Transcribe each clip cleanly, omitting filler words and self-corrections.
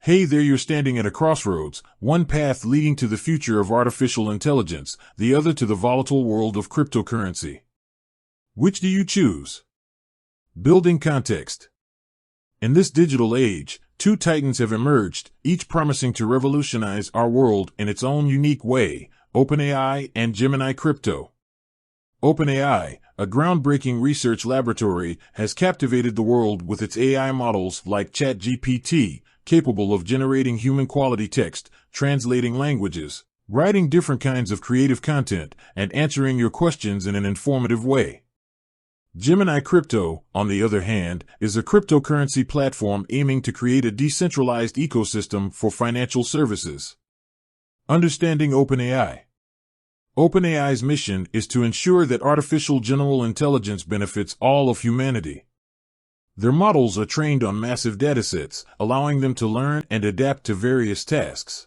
Hey there, you're standing at a crossroads, one path leading to the future of artificial intelligence, the other to the volatile world of cryptocurrency. Which do you choose? Building context. In this digital age, two titans have emerged, each promising to revolutionize our world in its own unique way: OpenAI and Gemini Crypto. OpenAI, a groundbreaking research laboratory, has captivated the world with its AI models like ChatGPT, capable of generating human-quality text, translating languages, writing different kinds of creative content, and answering your questions in an informative way. Gemini Crypto, on the other hand, is a cryptocurrency platform aiming to create a decentralized ecosystem for financial services. Understanding OpenAI. OpenAI's mission is to ensure that artificial general intelligence benefits all of humanity. Their models are trained on massive datasets, allowing them to learn and adapt to various tasks.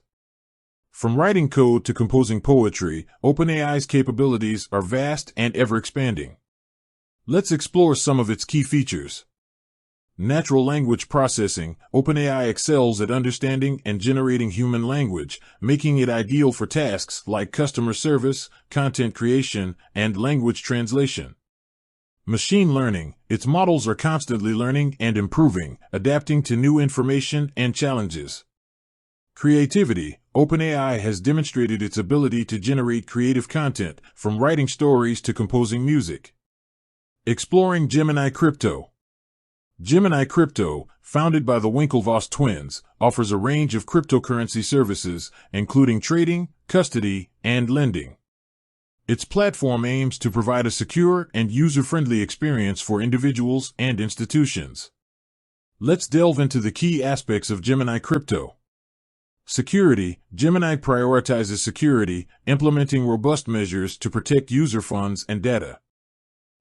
From writing code to composing poetry, OpenAI's capabilities are vast and ever-expanding. Let's explore some of its key features. Natural language processing. OpenAI excels at understanding and generating human language, making it ideal for tasks like customer service, content creation, and language translation. Machine learning. Its models are constantly learning and improving, adapting to new information and challenges. Creativity. OpenAI has demonstrated its ability to generate creative content, from writing stories to composing music. Exploring Gemini Crypto. Gemini Crypto, founded by the Winklevoss twins, offers a range of cryptocurrency services, including trading, custody, and lending. Its platform aims to provide a secure and user-friendly experience for individuals and institutions. Let's delve into the key aspects of Gemini Crypto. Security. Gemini prioritizes security, implementing robust measures to protect user funds and data.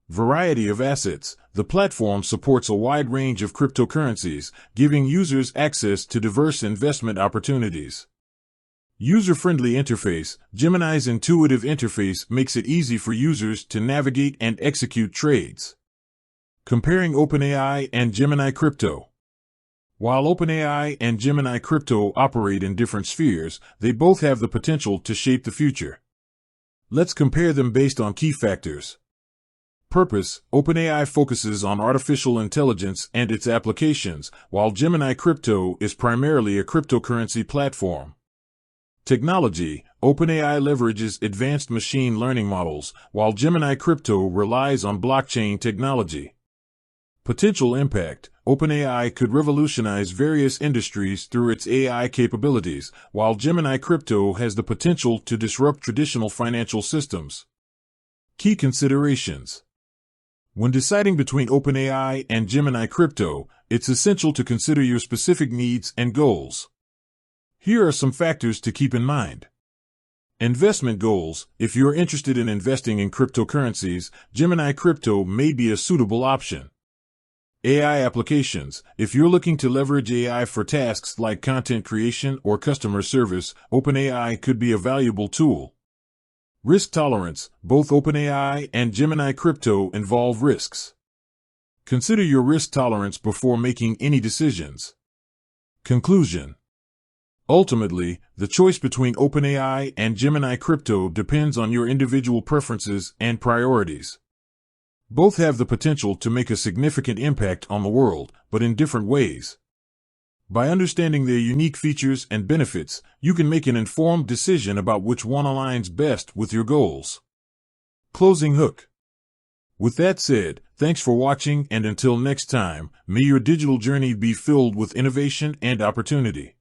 Variety of assets. The platform supports a wide range of cryptocurrencies, giving users access to diverse investment opportunities. User-friendly interface. Gemini's intuitive interface makes it easy for users to navigate and execute trades. Comparing OpenAI and Gemini Crypto. While OpenAI and Gemini Crypto operate in different spheres, they both have the potential to shape the future. Let's compare them based on key factors. Purpose. OpenAI focuses on artificial intelligence and its applications, while Gemini Crypto is primarily a cryptocurrency platform. Technology. OpenAI leverages advanced machine learning models, while Gemini Crypto relies on blockchain technology. Potential impact. OpenAI could revolutionize various industries through its AI capabilities, while Gemini Crypto has the potential to disrupt traditional financial systems. Key considerations. When deciding between OpenAI and Gemini Crypto, it's essential to consider your specific needs and goals. Here are some factors to keep in mind. Investment goals. If you're interested in investing in cryptocurrencies, Gemini Crypto may be a suitable option. AI applications. If you're looking to leverage AI for tasks like content creation or customer service, OpenAI could be a valuable tool. Risk tolerance. Both OpenAI and Gemini Crypto involve risks. Consider your risk tolerance before making any decisions. Conclusion. Ultimately, the choice between OpenAI and Gemini Crypto depends on your individual preferences and priorities. Both have the potential to make a significant impact on the world, but in different ways. By understanding their unique features and benefits, you can make an informed decision about which one aligns best with your goals. Closing hook. With that said, thanks for watching, and until next time, may your digital journey be filled with innovation and opportunity.